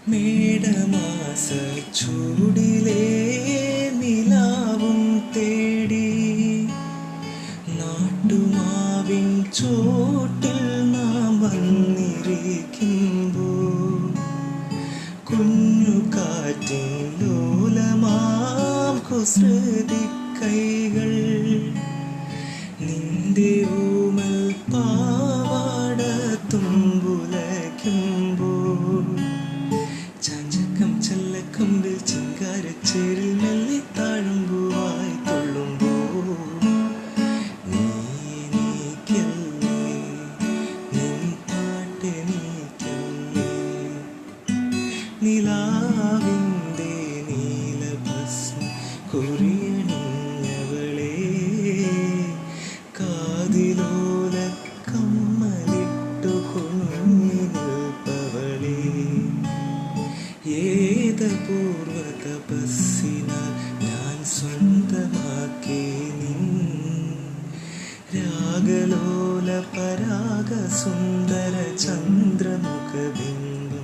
മേടമാസ ചൂടിലേ നിലാവും തേടി നാട്ടുമാവിൻ ചോട്ടിൽ നാം വന്നിരിക്കുമ്പോൾ കുഞ്ഞു കാറ്റിൻ ലോലമാം കുസൃതി കൈകൾ നിന്റെ ഊമൽ പാവാട തുമ്പുലയ്ക്കുമ്പോൾ ചാഞ്ചക്കം ചല്ലക്കമ്പിൽ ചിങ്കാരച്ചേരിൽ മെല്ലെ താഴുമ്പൂവായി തുള്ളുമ്പോൾ നീ നീക്കല്ലേ നിൻ പാട്ടെനിക്കല്ലേ നിലാവിൻ്റെ നീലഭസ്മം കുറിയണിഞ്ഞവളെ കാതിലോല കമ്മലിട്ടു കുഞ്ഞി നിൽപ്പവളെ ഏതപൂർവ തപസ്സിനാൽ ഞാൻ സ്വന്തമാക്കി നിൻ രാഗലോല പരാഗ സുന്ദര ചന്ദ്രമുഖബിംബം.